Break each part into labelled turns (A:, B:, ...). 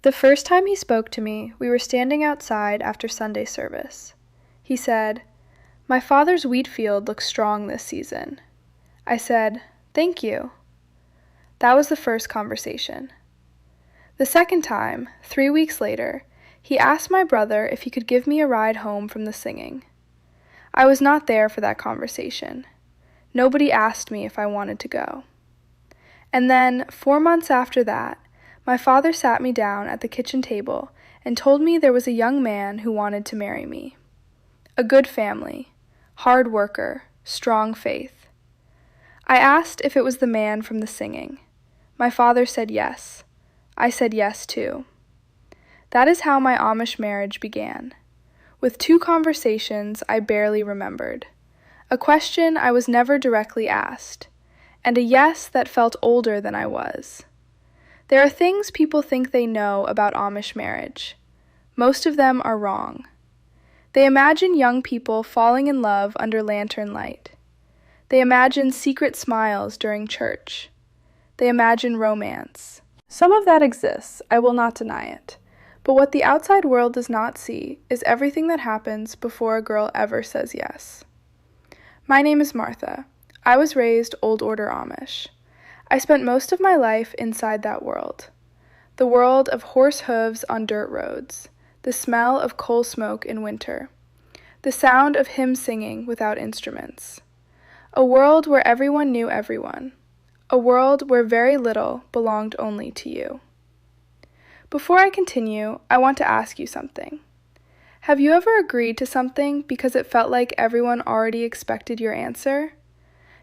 A: The first time he spoke to me, we were standing outside after Sunday service. He said, "My father's wheat field looks strong this season." I said, "Thank you." That was the first conversation. The second time, 3 weeks later, he asked my brother if he could give me a ride home from the singing. I was not there for that conversation. Nobody asked me if I wanted to go. And then, 4 months after that, my father sat me down at the kitchen table and told me there was a young man who wanted to marry me. A good family, hard worker, strong faith. I asked if it was the man from the singing. My father said yes. I said yes too. That is how my Amish marriage began, with 2 conversations I barely remembered, a question I was never directly asked, and a yes that felt older than I was. There are things people think they know about Amish marriage. Most of them are wrong. They imagine young people falling in love under lantern light. They imagine secret smiles during church. They imagine romance. Some of that exists, I will not deny it. But what the outside world does not see is everything that happens before a girl ever says yes. My name is Martha. I was raised Old Order Amish. I spent most of my life inside that world. The world of horse hooves on dirt roads, the smell of coal smoke in winter, the sound of hymn singing without instruments. A world where everyone knew everyone. A world where very little belonged only to you. Before I continue, I want to ask you something. Have you ever agreed to something because it felt like everyone already expected your answer?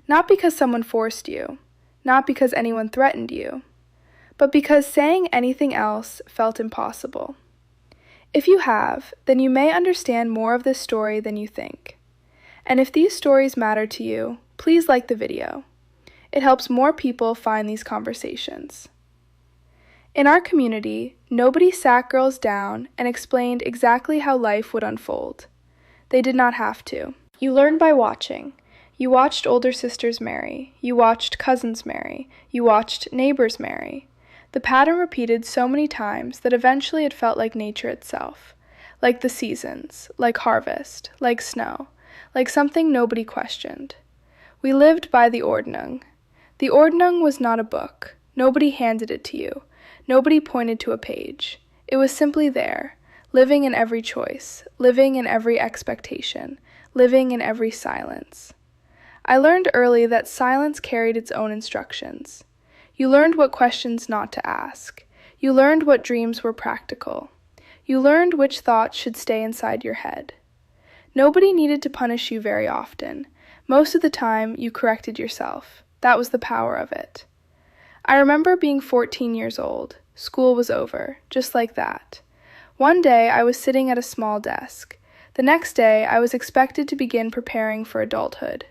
A: Not because someone forced you, not because anyone threatened you, but because saying anything else felt impossible. If you have, then you may understand more of this story than you think. And if these stories matter to you, please like the video. It helps more people find these conversations. In our community, nobody sat girls down and explained exactly how life would unfold. They did not have to. You learned by watching. You watched older sisters marry. You watched cousins marry. You watched neighbors marry. The pattern repeated so many times that eventually it felt like nature itself, like the seasons, like harvest, like snow, like something nobody questioned. We lived by the Ordnung. The Ordnung was not a book. Nobody handed it to you. Nobody pointed to a page. It was simply there, living in every choice, living in every expectation, living in every silence. I learned early that silence carried its own instructions. You learned what questions not to ask. You learned what dreams were practical. You learned which thoughts should stay inside your head. Nobody needed to punish you very often. Most of the time, you corrected yourself. That was the power of it. I remember being 14 years old. School was over, just like that. One day, I was sitting at a small desk. The next day, I was expected to begin preparing for adulthood.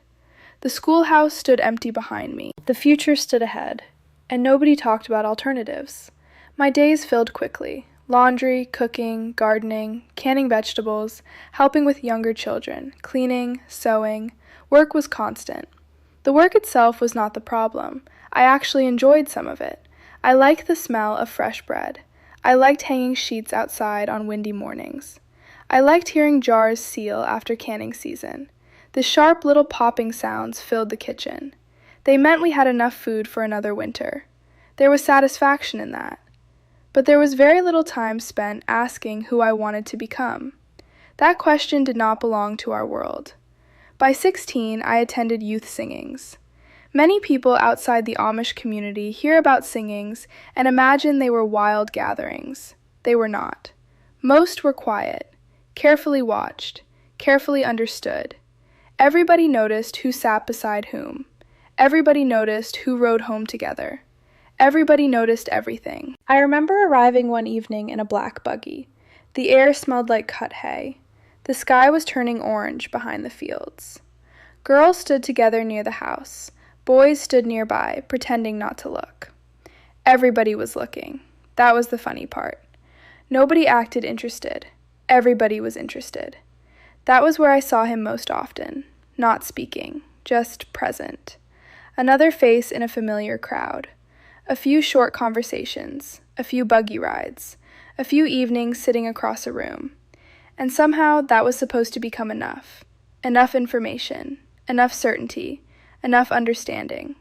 A: The schoolhouse stood empty behind me. The future stood ahead, and nobody talked about alternatives. My days filled quickly. Laundry, cooking, gardening, canning vegetables, helping with younger children, cleaning, sewing. Work was constant. The work itself was not the problem. I actually enjoyed some of it. I liked the smell of fresh bread. I liked hanging sheets outside on windy mornings. I liked hearing jars seal after canning season. The sharp little popping sounds filled the kitchen. They meant we had enough food for another winter. There was satisfaction in that. But there was very little time spent asking who I wanted to become. That question did not belong to our world. By 16, I attended youth singings. Many people outside the Amish community hear about singings and imagine they were wild gatherings. They were not. Most were quiet, carefully watched, carefully understood. Everybody noticed who sat beside whom. Everybody noticed who rode home together. Everybody noticed everything. I remember arriving one evening in a black buggy. The air smelled like cut hay. The sky was turning orange behind the fields. Girls stood together near the house. Boys stood nearby, pretending not to look. Everybody was looking. That was the funny part. Nobody acted interested. Everybody was interested. That was where I saw him most often, not speaking, just present. Another face in a familiar crowd. A few short conversations, a few buggy rides, a few evenings sitting across a room. And somehow that was supposed to become enough. Enough information, enough certainty, enough understanding.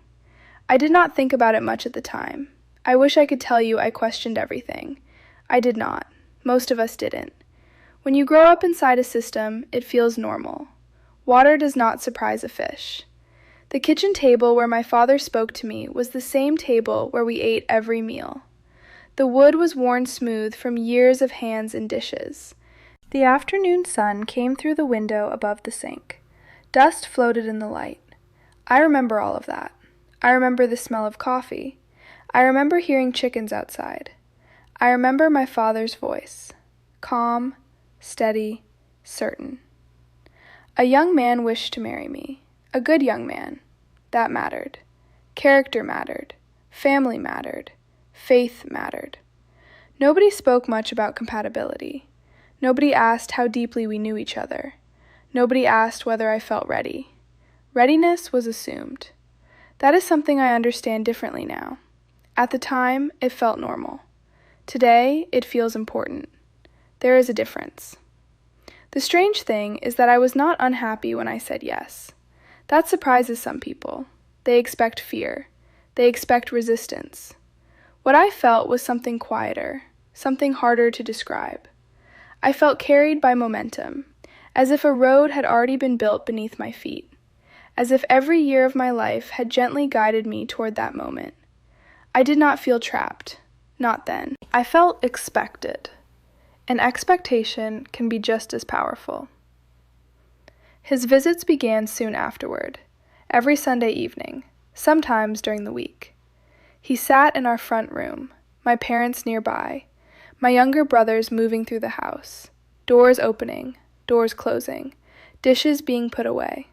A: I did not think about it much at the time. I wish I could tell you I questioned everything. I did not. Most of us didn't. When you grow up inside a system, it feels normal. Water does not surprise a fish. The kitchen table where my father spoke to me was the same table where we ate every meal. The wood was worn smooth from years of hands and dishes. The afternoon sun came through the window above the sink. Dust floated in the light. I remember all of that. I remember the smell of coffee. I remember hearing chickens outside. I remember my father's voice. Calm, steady, certain. A young man wished to marry me. A good young man. That mattered. Character mattered. Family mattered. Faith mattered. Nobody spoke much about compatibility. Nobody asked how deeply we knew each other. Nobody asked whether I felt ready. Readiness was assumed. That is something I understand differently now. At the time, it felt normal. Today, it feels important. There is a difference. The strange thing is that I was not unhappy when I said yes. That surprises some people. They expect fear. They expect resistance. What I felt was something quieter, something harder to describe. I felt carried by momentum, as if a road had already been built beneath my feet, as if every year of my life had gently guided me toward that moment. I did not feel trapped, not then. I felt expected. An expectation can be just as powerful. His visits began soon afterward, every Sunday evening, sometimes during the week. He sat in our front room, my parents nearby, my younger brothers moving through the house, doors opening, doors closing, dishes being put away.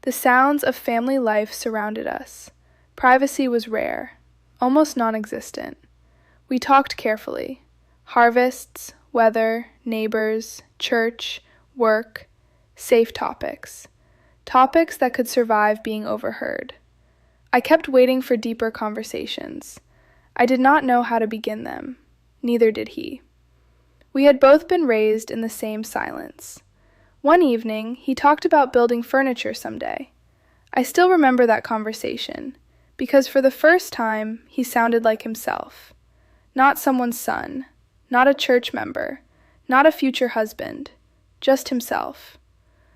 A: The sounds of family life surrounded us. Privacy was rare, almost non-existent. We talked carefully. Harvests, weather, neighbors, church, work, safe topics. Topics that could survive being overheard. I kept waiting for deeper conversations. I did not know how to begin them. Neither did he. We had both been raised in the same silence. One evening, he talked about building furniture someday. I still remember that conversation, because for the first time, he sounded like himself. Not someone's son, not a church member, not a future husband, just himself.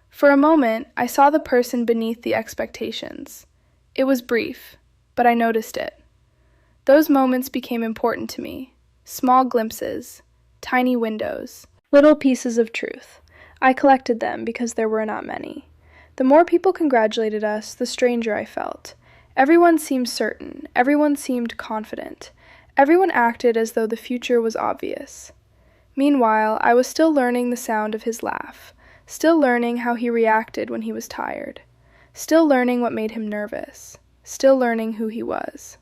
A: For a moment, I saw the person beneath the expectations. It was brief, but I noticed it. Those moments became important to me. Small glimpses, tiny windows, little pieces of truth. I collected them because there were not many. The more people congratulated us, the stranger I felt. Everyone seemed certain. Everyone seemed confident. Everyone acted as though the future was obvious. Meanwhile, I was still learning the sound of his laugh, still learning how he reacted when he was tired, still learning what made him nervous, still learning who he was.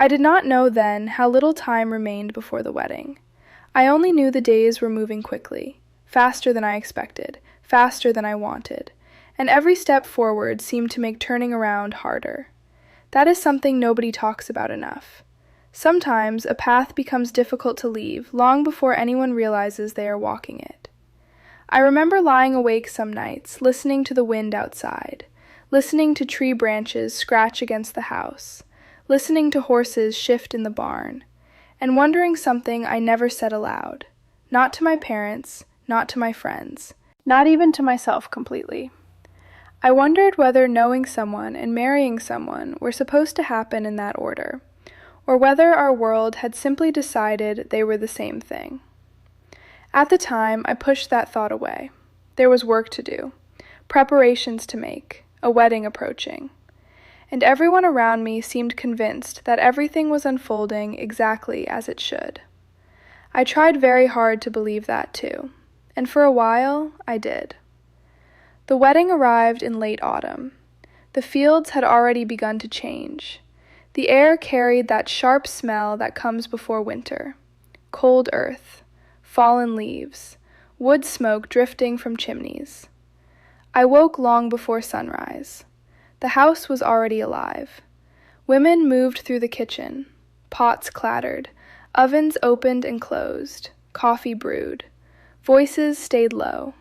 A: I did not know then how little time remained before the wedding. I only knew the days were moving quickly, faster than I expected, faster than I wanted, and every step forward seemed to make turning around harder. That is something nobody talks about enough. Sometimes a path becomes difficult to leave long before anyone realizes they are walking it. I remember lying awake some nights, listening to the wind outside, listening to tree branches scratch against the house, listening to horses shift in the barn, and wondering something I never said aloud, not to my parents, not to my friends, not even to myself completely. I wondered whether knowing someone and marrying someone were supposed to happen in that order, or whether our world had simply decided they were the same thing. At the time, I pushed that thought away. There was work to do, preparations to make, a wedding approaching. And everyone around me seemed convinced that everything was unfolding exactly as it should. I tried very hard to believe that too, and for a while, I did. The wedding arrived in late autumn. The fields had already begun to change. The air carried that sharp smell that comes before winter. Cold earth, fallen leaves, wood smoke drifting from chimneys. I woke long before sunrise. The house was already alive. Women moved through the kitchen. Pots clattered. Ovens opened and closed. Coffee brewed. Voices stayed low.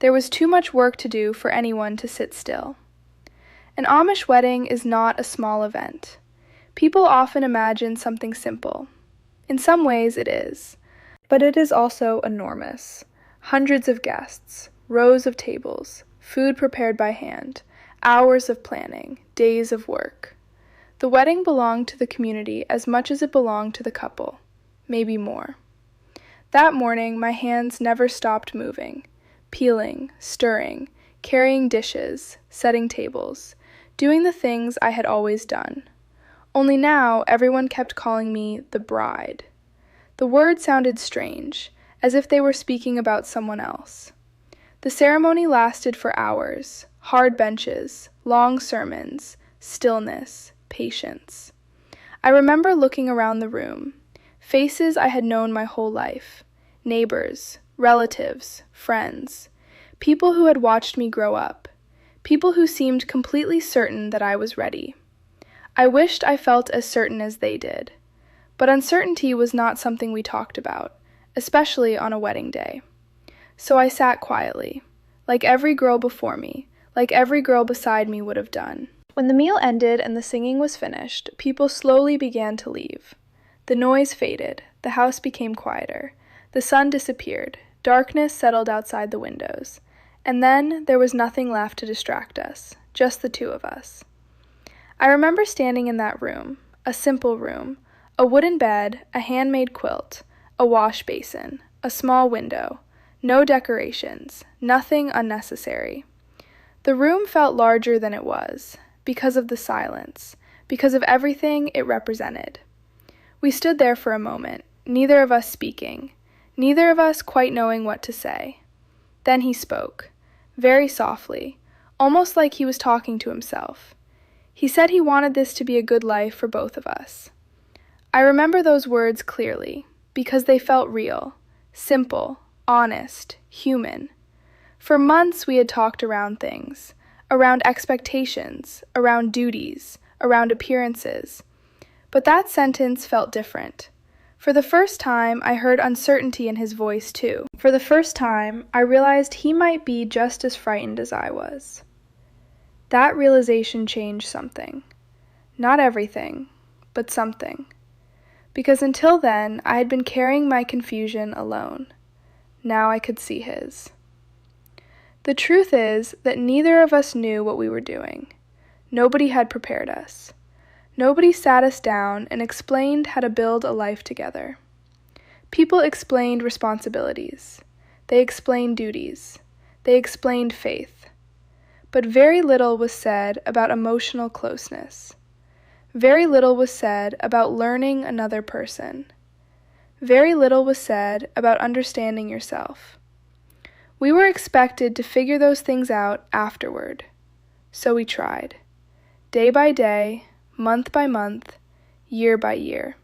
A: There was too much work to do for anyone to sit still. An Amish wedding is not a small event. People often imagine something simple. In some ways it is, but it is also enormous. Hundreds of guests, rows of tables, food prepared by hand, hours of planning, days of work. The wedding belonged to the community as much as it belonged to the couple, maybe more. That morning, my hands never stopped moving, peeling, stirring, carrying dishes, setting tables, doing the things I had always done. Only now, everyone kept calling me the bride. The word sounded strange, as if they were speaking about someone else. The ceremony lasted for hours, hard benches, long sermons, stillness, patience. I remember looking around the room, faces I had known my whole life, neighbors, relatives, friends, people who had watched me grow up, people who seemed completely certain that I was ready. I wished I felt as certain as they did, but uncertainty was not something we talked about, especially on a wedding day. So I sat quietly, like every girl before me, like every girl beside me would have done. When the meal ended and the singing was finished, people slowly began to leave. The noise faded, the house became quieter, the sun disappeared, darkness settled outside the windows, and then there was nothing left to distract us, just the two of us. I remember standing in that room, a simple room, a wooden bed, a handmade quilt, a wash basin, a small window, no decorations, nothing unnecessary. The room felt larger than it was, because of the silence, because of everything it represented. We stood there for a moment, neither of us speaking, neither of us quite knowing what to say. Then he spoke, very softly, almost like he was talking to himself. He said he wanted this to be a good life for both of us. I remember those words clearly, because they felt real, simple, honest, human. For months we had talked around things, around expectations, around duties, around appearances. But that sentence felt different. For the first time, I heard uncertainty in his voice too. For the first time, I realized he might be just as frightened as I was. That realization changed something. Not everything, but something. Because until then, I had been carrying my confusion alone. Now I could see his. The truth is that neither of us knew what we were doing. Nobody had prepared us. Nobody sat us down and explained how to build a life together. People explained responsibilities. They explained duties. They explained faith. But very little was said about emotional closeness. Very little was said about learning another person. Very little was said about understanding yourself. We were expected to figure those things out afterward. So we tried. Day by day, month by month, year by year.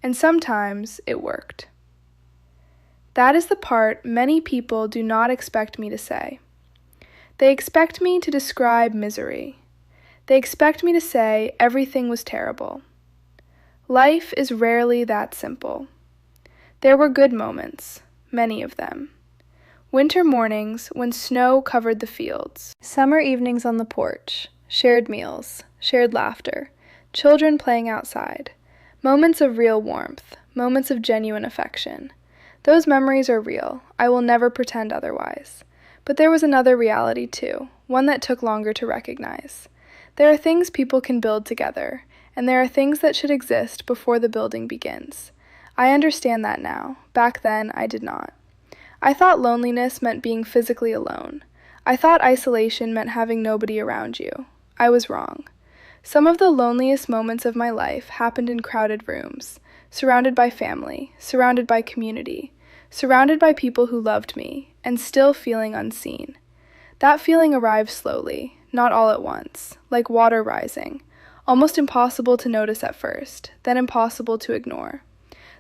A: And sometimes it worked. That is the part many people do not expect me to say. They expect me to describe misery. They expect me to say everything was terrible. Life is rarely that simple. There were good moments, many of them. Winter mornings when snow covered the fields. Summer evenings on the porch. Shared meals. Shared laughter. Children playing outside. Moments of real warmth. Moments of genuine affection. Those memories are real. I will never pretend otherwise. But there was another reality too, one that took longer to recognize. There are things people can build together, and there are things that should exist before the building begins. I understand that now. Back then, I did not. I thought loneliness meant being physically alone. I thought isolation meant having nobody around you. I was wrong. Some of the loneliest moments of my life happened in crowded rooms, surrounded by family, surrounded by community, surrounded by people who loved me, and still feeling unseen. That feeling arrived slowly, not all at once, like water rising, almost impossible to notice at first, then impossible to ignore.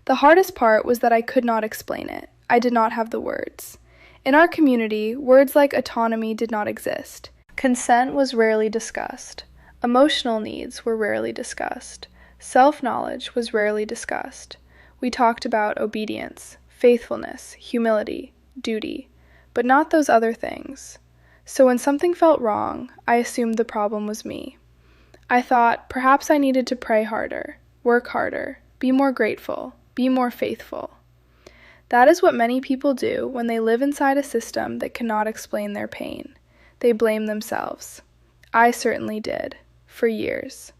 A: The hardest part was that I could not explain it. I did not have the words. In our community, words like autonomy did not exist. Consent was rarely discussed. Emotional needs were rarely discussed. Self-knowledge was rarely discussed. We talked about obedience, faithfulness, humility, duty, but not those other things. So when something felt wrong, I assumed the problem was me. I thought perhaps I needed to pray harder, work harder, be more grateful, be more faithful. That is what many people do when they live inside a system that cannot explain their pain. They blame themselves. I certainly did, for years.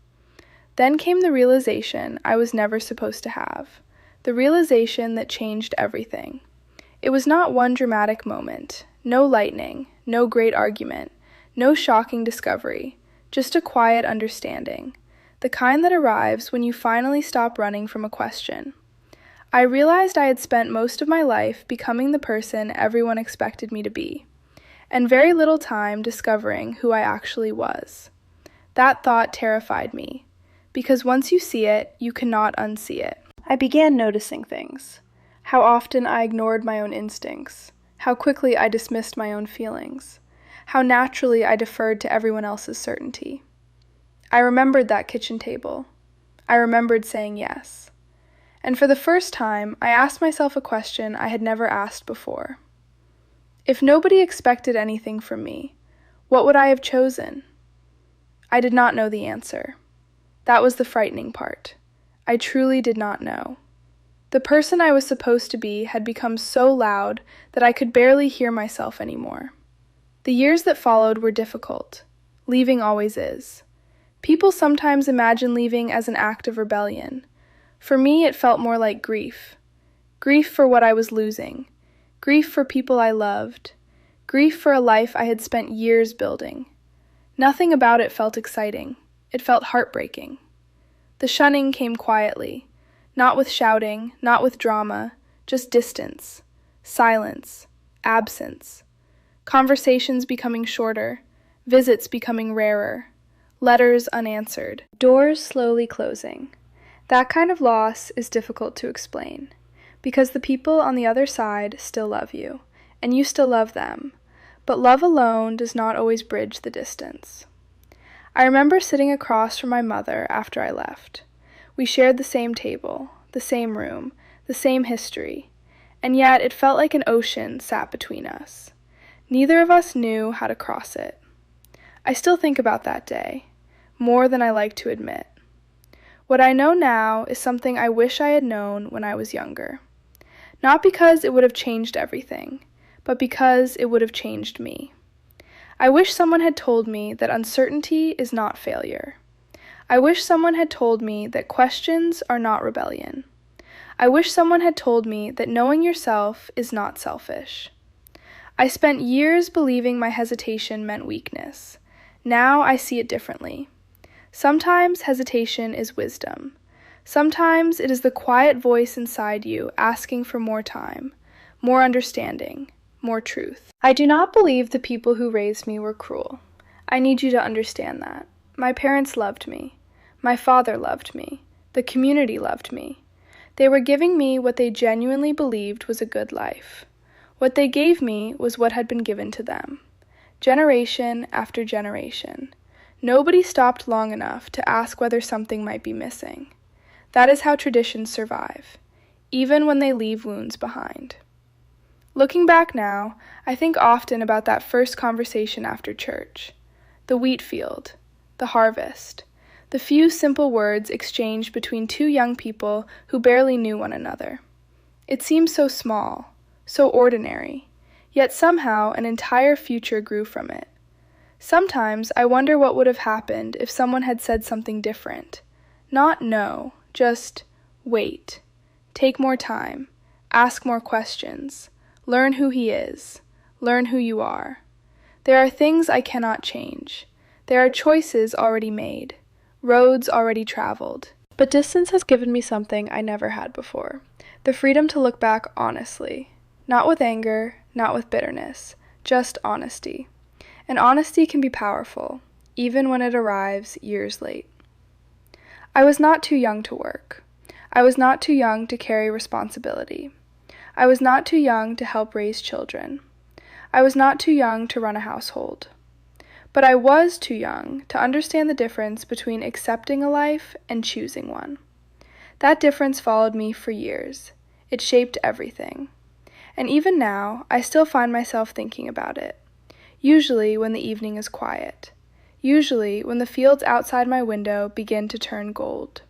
A: Then came the realization I was never supposed to have, the realization that changed everything. It was not one dramatic moment, no lightning, no great argument, no shocking discovery, just a quiet understanding, the kind that arrives when you finally stop running from a question. I realized I had spent most of my life becoming the person everyone expected me to be, and very little time discovering who I actually was. That thought terrified me, because once you see it, you cannot unsee it. I began noticing things. How often I ignored my own instincts, how quickly I dismissed my own feelings, how naturally I deferred to everyone else's certainty. I remembered that kitchen table. I remembered saying yes. And for the first time, I asked myself a question I had never asked before. If nobody expected anything from me, what would I have chosen? I did not know the answer. That was the frightening part. I truly did not know. The person I was supposed to be had become so loud that I could barely hear myself anymore. The years that followed were difficult. Leaving always is. People sometimes imagine leaving as an act of rebellion. For me, it felt more like grief. Grief for what I was losing. Grief for people I loved. Grief for a life I had spent years building. Nothing about it felt exciting. It felt heartbreaking. The shunning came quietly, not with shouting, not with drama, just distance, silence, absence. Conversations becoming shorter, visits becoming rarer, letters unanswered, doors slowly closing. That kind of loss is difficult to explain, because the people on the other side still love you, and you still love them, but love alone does not always bridge the distance. I remember sitting across from my mother after I left. We shared the same table, the same room, the same history, and yet it felt like an ocean sat between us. Neither of us knew how to cross it. I still think about that day, more than I like to admit. What I know now is something I wish I had known when I was younger. Not because it would have changed everything, but because it would have changed me. I wish someone had told me that uncertainty is not failure. I wish someone had told me that questions are not rebellion. I wish someone had told me that knowing yourself is not selfish. I spent years believing my hesitation meant weakness. Now I see it differently. Sometimes hesitation is wisdom. Sometimes it is the quiet voice inside you asking for more time, more understanding, more truth. I do not believe the people who raised me were cruel. I need you to understand that. My parents loved me. My father loved me. The community loved me. They were giving me what they genuinely believed was a good life. What they gave me was what had been given to them. Generation after generation. Nobody stopped long enough to ask whether something might be missing. That is how traditions survive, even when they leave wounds behind. Looking back now, I think often about that first conversation after church. The wheat field, the harvest, the few simple words exchanged between two young people who barely knew one another. It seemed so small, so ordinary, yet somehow an entire future grew from it. Sometimes I wonder what would have happened if someone had said something different. Not no, just wait. Take more time. Ask more questions. Learn who he is. Learn who you are. There are things I cannot change. There are choices already made. Roads already traveled. But distance has given me something I never had before. The freedom to look back honestly. Not with anger, not with bitterness. Just honesty. And honesty can be powerful, even when it arrives years late. I was not too young to work. I was not too young to carry responsibility. I was not too young to help raise children. I was not too young to run a household. But I was too young to understand the difference between accepting a life and choosing one. That difference followed me for years. It shaped everything. And even now, I still find myself thinking about it. Usually when the evening is quiet. Usually when the fields outside my window begin to turn gold.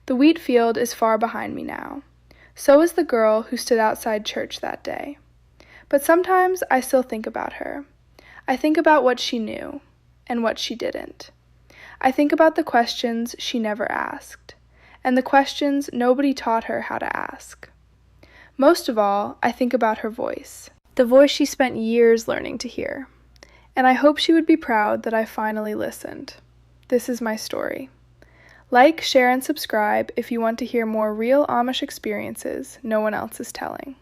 A: The wheat field is far behind me now. So is the girl who stood outside church that day. But sometimes I still think about her. I think about what she knew and what she didn't. I think about the questions she never asked, and the questions nobody taught her how to ask. Most of all, I think about her voice, the voice she spent years learning to hear. And I hope she would be proud that I finally listened. This is my story. Like, share, and subscribe if you want to hear more real Amish experiences no one else is telling.